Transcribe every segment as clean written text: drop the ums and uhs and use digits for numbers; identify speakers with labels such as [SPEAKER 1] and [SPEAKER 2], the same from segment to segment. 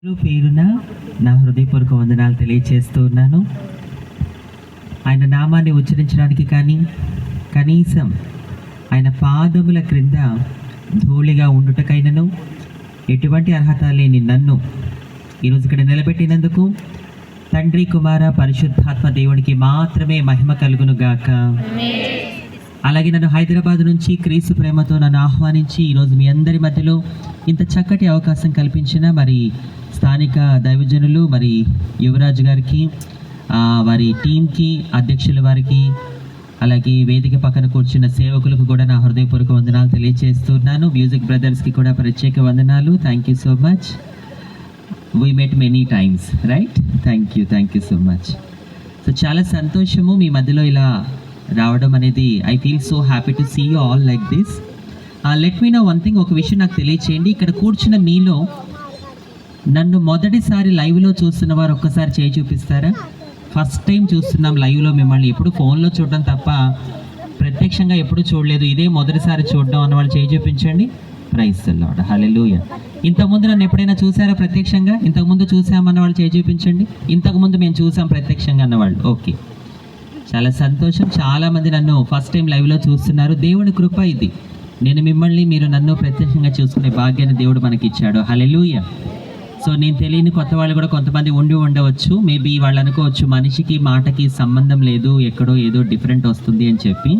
[SPEAKER 1] పేరున నా హృదయపూర్వక వందనాలు తెలియచేస్తూ ఉన్నాను. ఆయన నామాన్ని ఉచ్చరించడానికి కానీ కనీసం ఆయన పాదముల క్రింద ధూళిగా ఉండుటకైనను ఎటువంటి అర్హత లేని నన్ను ఈరోజు ఇక్కడ నిలబెట్టినందుకు తండ్రి, కుమార, పరిశుద్ధాత్మ దేవునికి మాత్రమే మహిమ కలుగును గాక. అలాగే నన్ను హైదరాబాద్ నుంచి క్రీస్తు ప్రేమతో నన్ను ఆహ్వానించి ఈరోజు మీ అందరి మధ్యలో ఇంత చక్కటి అవకాశం కల్పించిన మరి స్థానిక దైవజనులు, మరి యువరాజు గారికి, వారి టీంకి, అధ్యక్షుల వారికి, అలాగే వేదిక పక్కన కూర్చున్న సేవకులకు కూడా నా హృదయపూర్వక వందనాలు తెలియజేస్తున్నాను. మ్యూజిక్ బ్రదర్స్కి కూడా ప్రత్యేక వందనాలు. Thank you so much. We met many times, right? Thank you so much. So చాలా సంతోషము మీ మధ్యలో ఇలా రావడం అనేది. I feel so happy to see you all like this. Let me know one thing. ఒక విషయం నాకు తెలియచేయండి. ఇక్కడ కూర్చున్న మీలో నన్ను మొదటిసారి లైవ్లో చూస్తున్న వారు ఒక్కసారి చేయి చూపిస్తారా? ఫస్ట్ టైం చూస్తున్నాం లైవ్లో మిమ్మల్ని. ఎప్పుడు ఫోన్లో చూడడం తప్ప ప్రత్యక్షంగా ఎప్పుడు చూడలేదు, ఇదే మొదటిసారి చూడడం అన్న వాళ్ళు చేయి చూపించండి. ప్రైజ్ ది లార్డ్, హల్లెలూయా. ఇంతకుముందు నన్ను ఎప్పుడైనా చూసారా ప్రత్యక్షంగా? ఇంతకుముందు చూసామన్న వాళ్ళు చేయి చూపించండి. ఇంతకుముందు మేము చూసాం ప్రత్యక్షంగా అన్నవాళ్ళు. ఓకే, చాలా సంతోషం. చాలామంది నన్ను ఫస్ట్ టైం లైవ్లో చూస్తున్నారు. దేవుని కృప ఇది. నేను మిమ్మల్ని, మీరు నన్ను ప్రత్యక్షంగా చూసుకునే భాగ్యాన్ని దేవుడు మనకి ఇచ్చాడు. హల్లెలూయా. సో నేను తెలియని కొత్త వాళ్ళు కూడా కొంతమంది ఉండవచ్చు. మేబీ వాళ్ళు అనుకోవచ్చు మనిషికి మాటకి సంబంధం లేదు, ఎక్కడో ఏదో డిఫరెంట్ వస్తుంది అని చెప్పి.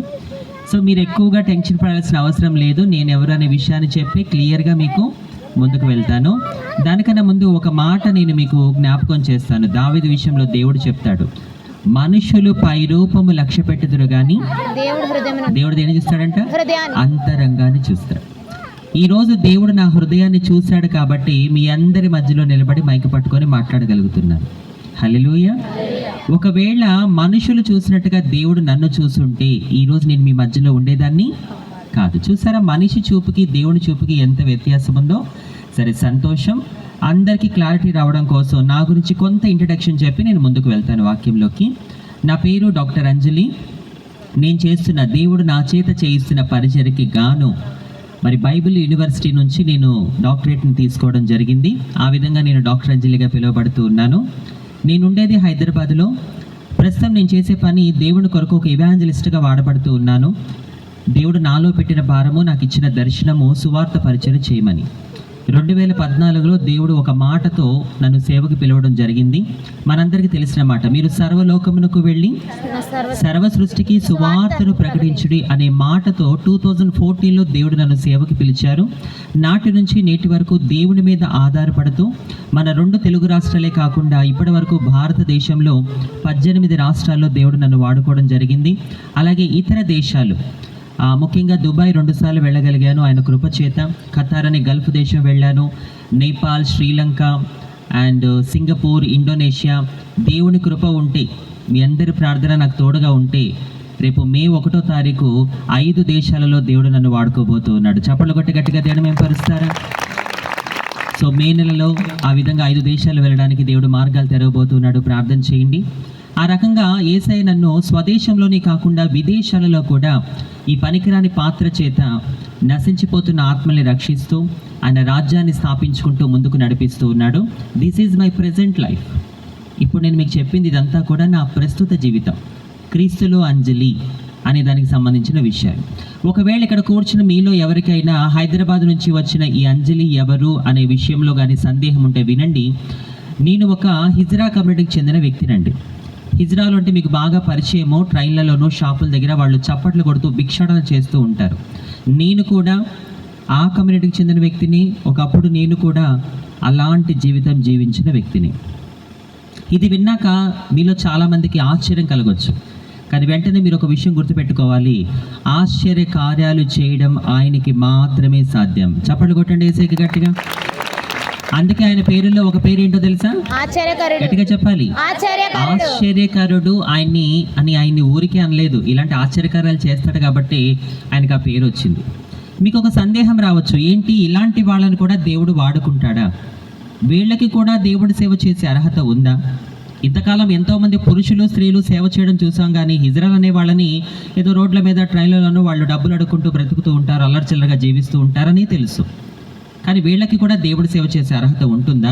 [SPEAKER 1] సో మీరు ఎక్కువగా టెన్షన్ పడాల్సిన అవసరం లేదు. నేను ఎవరు అనే విషయాన్ని చెప్పి క్లియర్గా మీకు ముందుకు వెళ్తాను. దానికన్నా ముందు ఒక మాట నేను మీకు జ్ఞాపకం చేస్తాను. దావీదు విషయంలో దేవుడు చెప్తాడు, మనుషులు పై రూపము లక్ష్య పెట్టుదురు కానీ దేవుడు దేని చూస్తాడంట? అంతరంగాన్ని చూస్తాడు. ఈరోజు దేవుడు నా హృదయాన్ని చూశాడు కాబట్టి మీ అందరి మధ్యలో నిలబడి మైకు పట్టుకొని మాట్లాడగలుగుతున్నాను. హల్లెలూయా. ఒకవేళ మనుషులు చూసినట్టుగా దేవుడు నన్ను చూసుంటే ఈరోజు నేను మీ మధ్యలో ఉండేదాన్ని కాదు. చూసారా మనిషి చూపుకి దేవుని చూపుకి ఎంత వ్యత్యాసం ఉందో. సరే, సంతోషం. అందరికీ క్లారిటీ రావడం కోసం నా గురించి కొంత ఇంట్రడక్షన్ చెప్పి నేను ముందుకు వెళ్తాను వాక్యంలోకి. నా పేరు డాక్టర్ అంజలి. నేను చేస్తున్న, దేవుడు నా చేత చేయిస్తున్న పరిచర్యకి గాను మరి బైబిల్ యూనివర్సిటీ నుంచి నేను డాక్టరేట్ని తీసుకోవడం జరిగింది. ఆ విధంగా నేను డాక్టర్ అంజలిగా పిలువబడుతూ ఉన్నాను. నేను ఉండేది హైదరాబాద్లో. ప్రస్తుతం నేను చేసే పని దేవుని కొరకు ఒక ఇవాంజలిస్ట్గా వాడబడుతూ ఉన్నాను. దేవుడు నాలో పెట్టిన భారము, నాకు ఇచ్చిన దర్శనము సువార్త పరిచయం చేయమని. 2014లో దేవుడు ఒక మాటతో నన్ను సేవకు పిలవడం జరిగింది. మనందరికీ తెలిసిన మాట, మీరు సర్వలోకమునకు వెళ్ళి సర్వ సృష్టికి సువార్తను ప్రకటించుడి అనే మాటతో 2014లో దేవుడు నన్ను సేవకు పిలిచారు. నాటి నుంచి నేటి వరకు దేవుని మీద ఆధారపడుతూ మన 2 తెలుగు రాష్ట్రాలే కాకుండా ఇప్పటి వరకు భారతదేశంలో 18 రాష్ట్రాల్లో దేవుడు నన్ను వాడుకోవడం జరిగింది. అలాగే ఇతర దేశాలు, ముఖ్యంగా దుబాయ్ 2 సార్లు వెళ్ళగలిగాను ఆయన కృప చేత. ఖతార్ అనే గల్ఫ్ దేశం వెళ్ళాను. Nepal, Sri Lanka and Singapore, Indonesia. దేవుని కృప ఉంటే, మీ అందరి ప్రార్థన నాకు తోడుగా ఉంటే రేపు మే 1వ తారీఖు 5 దేశాలలో దేవుడు నన్ను వాడుకోబోతూ ఉన్నాడు. చప్పట్లు కొట్టి గట్టిగా దేవుడు మేము పరుస్తారా? సో మే నెలలో ఆ విధంగా 5 దేశాలు వెళ్ళడానికి దేవుడు మార్గాలు తెరవబోతున్నాడు. ప్రార్థన చేయండి. ఆ రకంగా యేసయ్య నన్ను స్వదేశంలోనే కాకుండా విదేశాలలో కూడా ఈ పనికిరాని పాత్ర చేత నశించిపోతున్న ఆత్మల్ని రక్షిస్తూ ఆయన రాజ్యాన్ని స్థాపించుకుంటూ ముందుకు నడిపిస్తూ ఉన్నాడు. This is my present life. ఇప్పుడు నేను మీకు చెప్పింది ఇదంతా కూడా నా ప్రస్తుత జీవితం, క్రీస్తులో అంజలి అనే దానికి సంబంధించిన విషయాలు. ఒకవేళ ఇక్కడ కూర్చున్న మీలో ఎవరికైనా హైదరాబాద్ నుంచి వచ్చిన ఈ అంజలి ఎవరు అనే విషయంలో కానీ సందేహం ఉంటే వినండి. నేను ఒక హిజ్రా కమ్యూనిటీకి చెందిన వ్యక్తినండి. హిజ్రాలో అంటే మీకు బాగా పరిచయమో, ట్రైన్లలోనూ షాపుల దగ్గర వాళ్ళు చప్పట్లు కొడుతూ భిక్షాటన చేస్తూ ఉంటారు. నేను కూడా ఆ కమ్యూనిటీకి చెందిన వ్యక్తిని. ఒకప్పుడు నేను కూడా అలాంటి జీవితం జీవించిన వ్యక్తిని. ఇది విన్నాక మీలో చాలామందికి ఆశ్చర్యం కలగవచ్చు. కానీ వెంటనే మీరు ఒక విషయం గుర్తుపెట్టుకోవాలి, ఆశ్చర్య కార్యాలు చేయడం ఆయనకి మాత్రమే సాధ్యం. చప్పట్లు కొట్టండి యేసయ్యకి గట్టిగా. అందుకే ఆయన పేరులో ఒక పేరు ఏంటో తెలుసా? గట్టిగా చెప్పాలి, ఆశ్చర్యకరుడు. ఆయన్ని ఊరికే అనలేదు, ఇలాంటి ఆశ్చర్యకార్యాలు చేస్తాడు కాబట్టి ఆయనకు ఆ పేరు వచ్చింది. మీకు ఒక సందేహం రావచ్చు, ఏంటి ఇలాంటి వాళ్ళని కూడా దేవుడు వాడుకుంటాడా? వీళ్ళకి కూడా దేవుడు సేవ చేసే అర్హత ఉందా? ఇంతకాలం ఎంతోమంది పురుషులు, స్త్రీలు సేవ చేయడం చూసాం, కానీ హిజ్రాల్ అనే వాళ్ళని ఏదో రోడ్ల మీద, ట్రైన్లలోనూ వాళ్ళు డబ్బులు అడుక్కుంటూ బ్రతుకుతూ ఉంటారు, అల్లరిచిల్లరగా జీవిస్తూ ఉంటారని తెలుసు. కానీ వీళ్ళకి కూడా దేవుడి సేవ చేసే అర్హత ఉంటుందా?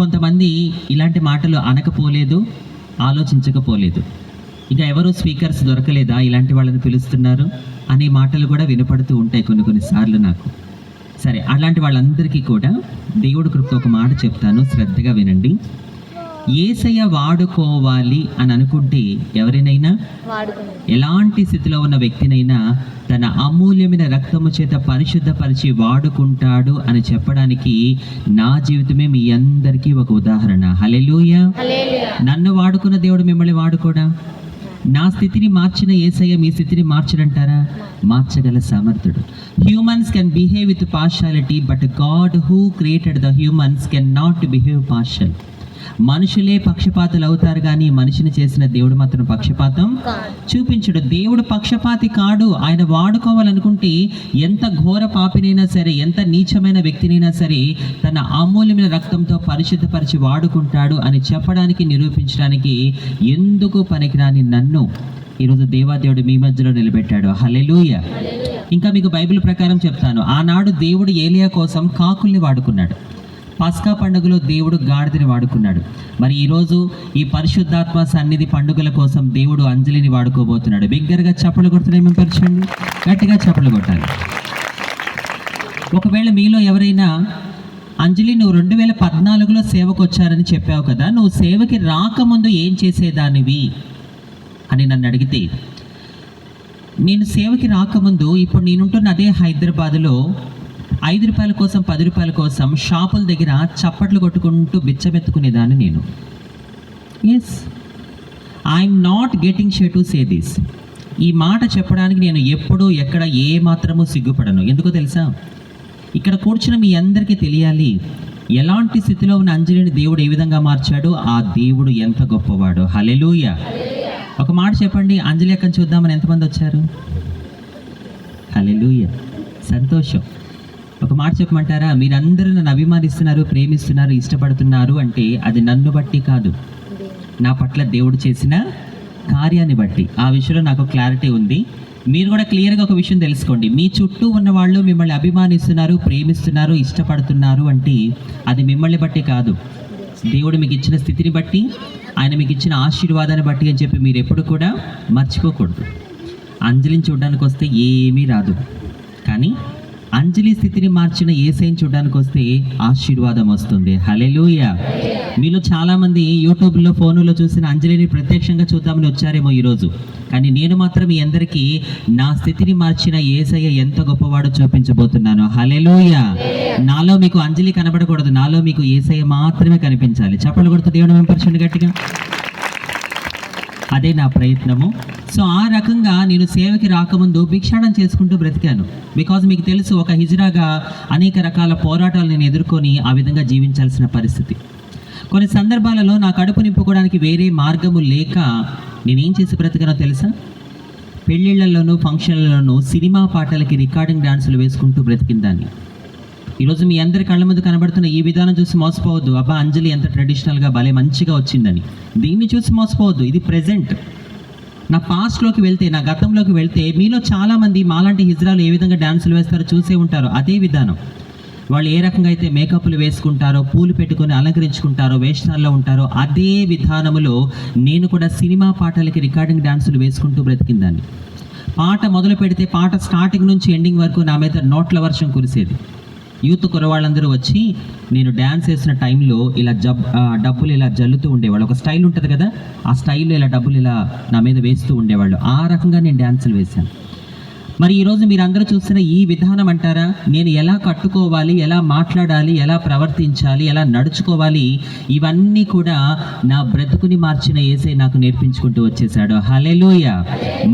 [SPEAKER 1] కొంతమంది ఇలాంటి మాటలు అనకపోలేదు, ఆలోచించకపోలేదు. ఇక ఎవరు స్పీకర్స్ దొరకలేదా ఇలాంటి వాళ్ళని పిలుస్తున్నారు అనే మాటలు కూడా వినపడుతూ ఉంటాయి కొన్నిసార్లు నాకు. సరే, అలాంటి వాళ్ళందరికీ కూడా దేవుడి కృపతో ఒక మాట చెప్తాను, శ్రద్ధగా వినండి. యేసయ్య వాడుకోవాలి అని అనుకుంటే ఎవరినైనా, ఎలాంటి స్థితిలో ఉన్న వ్యక్తినైనా తన అమూల్యమైన రక్తము చేత పరిశుద్ధపరిచి వాడుకుంటాడు అని చెప్పడానికి నా జీవితమే మీ అందరికీ ఒక ఉదాహరణ. హల్లెలూయా. నన్ను వాడుకున్న దేవుడు మిమ్మల్ని వాడుకోడా? నా స్థితిని మార్చిన యేసయ్య మీ స్థితిని మార్చడంటారా? మార్చగల సమర్థుడు. Humans can behave with partiality, but God who created the humans can not behave partial. మనుషులే పక్షపాతులు అవుతారు, కానీ మనిషిని చేసిన దేవుడు మాత్రం పక్షపాతం చూపించడు. దేవుడు పక్షపాతి కాడు. ఆయన వాడుకోవాలనుకుంటే ఎంత ఘోర పాపినైనా సరే, ఎంత నీచమైన వ్యక్తినైనా సరే తన అమూల్యమైన రక్తంతో పరిశుద్ధపరిచి వాడుకుంటాడు అని చెప్పడానికి, నిరూపించడానికి ఎందుకు పనికిరాని నన్ను ఈరోజు దేవాదేవుడు మీ మధ్యలో నిలబెట్టాడు. హల్లెలూయా. ఇంకా మీకు బైబిల్ ప్రకారం చెప్తాను. ఆనాడు దేవుడు ఏలియా కోసం కాకుల్ని వాడుకున్నాడు. పస్కా పండుగలో దేవుడు గాడిదని వాడుకున్నాడు. మరి ఈరోజు ఈ పరిశుద్ధాత్మ సన్నిధి పండుగల కోసం దేవుడు అంజలిని వాడుకోబోతున్నాడు. బిగ్గరగా చప్పలు కొడుతున్నాయి, మేము పరిచయండి, గట్టిగా చప్పలు కొట్టాలి. ఒకవేళ మీలో ఎవరైనా, అంజలి నువ్వు 2014లో సేవకు వచ్చారని చెప్పావు కదా, నువ్వు సేవకి రాకముందు ఏం చేసేదానివి అని నన్ను అడిగితే, నేను సేవకి రాకముందు ఇప్పుడు నేనుంటున్న అదే హైదరాబాదులో 5 రూపాయల కోసం 10 రూపాయల కోసం షాపుల దగ్గర చప్పట్లు కొట్టుకుంటూ బిచ్చమెత్తుకునేదాన్ని నేను. ఎస్, ఐఎమ్ నాట్ గెటింగ్ షే టు సే దిస్. ఈ మాట చెప్పడానికి నేను ఎప్పుడూ ఎక్కడ ఏ మాత్రమూ సిగ్గుపడను. ఎందుకో తెలుసా? ఇక్కడ కూర్చున్న మీ అందరికీ తెలియాలి, ఎలాంటి స్థితిలో ఉన్న అంజలిని దేవుడు ఏ విధంగా మార్చాడో, ఆ దేవుడు ఎంత గొప్పవాడో. హల్లెలూయా. ఒక మాట చెప్పండి, అంజలి అక్కని చూద్దామని ఎంతమంది వచ్చారు? హల్లెలూయా, సంతోషం. ఒక మాట చెప్పమంటారా? మీరందరూ నన్ను అభిమానిస్తున్నారు, ప్రేమిస్తున్నారు, ఇష్టపడుతున్నారు అంటే అది నన్ను బట్టి కాదు, నా పట్ల దేవుడు చేసిన కార్యాన్ని బట్టి. ఆ విషయంలో నాకు క్లారిటీ ఉంది. మీరు కూడా క్లియర్గా ఒక విషయం తెలుసుకోండి. మీ చుట్టూ ఉన్న వాళ్ళు మిమ్మల్ని అభిమానిస్తున్నారు, ప్రేమిస్తున్నారు, ఇష్టపడుతున్నారు అంటే అది మిమ్మల్ని బట్టి కాదు, దేవుడు మీకు ఇచ్చిన స్థితిని బట్టి, ఆయన మీకు ఇచ్చిన ఆశీర్వాదాన్ని బట్టి అని చెప్పి మీరు ఎప్పుడు కూడా మర్చిపోకూడదు. అంజలిని చూడడానికి వస్తే ఏమీ రాదు, కానీ అంజలి స్థితిని మార్చిన యేసయ్యని చూడడానికి వస్తే ఆశీర్వాదం వస్తుంది. హల్లెలూయా. మీలో చాలామంది యూట్యూబ్లో, ఫోనులో చూసిన అంజలిని ప్రత్యక్షంగా చూద్దామని వచ్చారేమో ఈరోజు, కానీ నేను మాత్రం మీ అందరికీ నా స్థితిని మార్చిన యేసయ్య ఎంత గొప్పవాడో చూపించబోతున్నాను. హల్లెలూయా. నాలో మీకు అంజలి కనబడకూడదు, నాలో మీకు యేసయ్య మాత్రమే కనిపించాలి. చప్పట్లు కొడుతూ దేవుని వెంపరచండి గట్టిగా. అదే నా ప్రయత్నము. సో ఆ రకంగా నేను సేవకి రాకముందు భిక్షాటన చేసుకుంటూ బ్రతికాను. బికాజ్ మీకు తెలుసు, ఒక హిజ్రాగా అనేక రకాల పోరాటాలు నేను ఎదుర్కొని ఆ విధంగా జీవించాల్సిన పరిస్థితి. కొన్ని సందర్భాలలో నా కడుపు నింపుకోవడానికి వేరే మార్గము లేక నేనేం చేసి బ్రతికానో తెలుసా? పెళ్ళిళ్ళల్లోనూ, ఫంక్షన్లలోనూ సినిమా పాటలకి రికార్డింగ్ డాన్సులు వేసుకుంటూ బ్రతికిందాన్ని. ఈరోజు మీ అందరి కళ్ళ ముందు కనబడుతున్న ఈ విధానం చూసి మోసపోవద్దు. అబ్బా, అంజలి ఎంత ట్రెడిషనల్గా భలే మంచిగా వచ్చిందని. దీన్ని చూసి మోసపోవద్దు. ఇది ప్రెజెంట్. నా పాస్ట్లోకి వెళ్తే, నా గతంలోకి వెళ్తే, మీలో చాలామంది మాలాంటి హిజ్రాలు ఏ విధంగా డాన్సులు వేస్తారో చూసే ఉంటారో. అదే విధానం. వాళ్ళు ఏ రకంగా అయితే మేకప్లు వేసుకుంటారో, పూలు పెట్టుకొని అలంకరించుకుంటారో, వేషాల్లో ఉంటారో, అదే విధానములో నేను కూడా సినిమా పాటలకి రికార్డింగ్ డాన్సులు వేసుకుంటూ బ్రతికిందాన్ని. పాట మొదలు పెడితే పాట స్టార్టింగ్ నుంచి ఎండింగ్ వరకు నా మీద నోట్ల వర్షం కురిసేది. యూత్ కురవాళ్ళందరూ వచ్చి నేను డ్యాన్స్ వేసిన టైంలో ఇలా డబ్బులు ఇలా జల్లుతూ ఉండేవాళ్ళు. ఒక స్టైల్ ఉంటుంది కదా, ఆ స్టైల్లో ఇలా డబ్బులు ఇలా నా మీద వేస్తూ ఉండేవాళ్ళు. ఆ రకంగా నేను డ్యాన్సులు వేశాను. మరి ఈరోజు మీరందరూ చూస్తున్న ఈ విధానం అంటారా, నేను ఎలా కట్టుకోవాలి, ఎలా మాట్లాడాలి, ఎలా ప్రవర్తించాలి, ఎలా నడుచుకోవాలి, ఇవన్నీ కూడా నా బ్రతుకుని మార్చిన యేసయ్య నాకు నేర్పించుకుంటూ వచ్చేసాడు. హల్లెలూయా.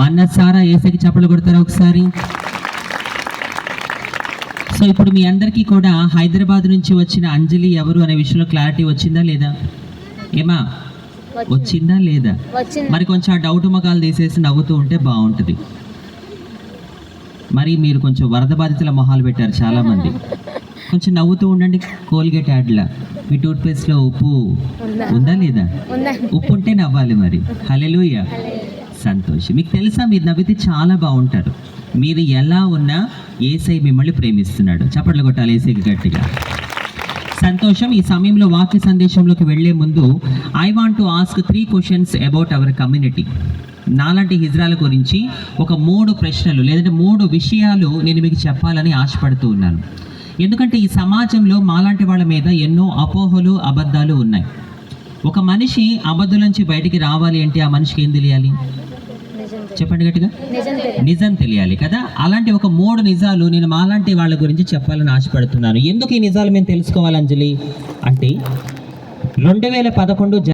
[SPEAKER 1] మనసారా యేసయ్యకి చప్పట్లు కొడతారా ఒకసారి? సో ఇప్పుడు మీ అందరికీ కూడా హైదరాబాద్ నుంచి వచ్చిన అంజలి ఎవరు అనే విషయంలో క్లారిటీ వచ్చిందా లేదా? ఏమా, వచ్చిందా లేదా? మరి కొంచెం ఆ డౌట్ మొఖాలు తీసేసి నవ్వుతూ ఉంటే బాగుంటుంది. మరి మీరు కొంచెం వరద బాధితుల మొహాలు పెట్టారు చాలామంది. కొంచెం నవ్వుతూ ఉండండి. కోల్గేట్ యాడ్లా మీ టూత్పేస్ట్లో ఉప్పు ఉందా లేదా? ఉప్పు ఉంటే నవ్వాలి మరి. హల్లెలూయా. సంతోషం. మీకు తెలుసా, మీరు నవ్వితే చాలా బాగుంటారు. మీరు ఎలా ఉన్నా యేసయ్య మిమ్మల్ని ప్రేమిస్తున్నాడు. చప్పట్లు కొట్టాలి యేసయ్యకి గట్టిగా. సంతోషం. ఈ సమయంలో వాక్య సందేశంలోకి వెళ్లే ముందు I want to ask 3 questions about our community. నాలాంటి హిజ్రాల గురించి ఒక 3 ప్రశ్నలు లేదంటే 3 విషయాలు నేను మీకు చెప్పాలని ఆశపడుతూ ఉన్నాను. ఎందుకంటే ఈ సమాజంలో మాలాంటి వాళ్ళ మీద ఎన్నో అపోహలు, అబద్ధాలు ఉన్నాయి. ఒక మనిషి అబద్ధం నుంచి బయటికి రావాలి అంటే ఆ మనిషికి ఏం తెలియాలి? చెప్పండి గట్టిగా. నిజం తెలియాలి కదా. అలాంటి ఒక 3 నిజాలు నేను మాలాంటి వాళ్ళ గురించి చెప్పాలని ఆశపడుతున్నాను. ఎందుకు ఈ నిజాలు మేము తెలుసుకోవాలి అంజలి అంటే 2011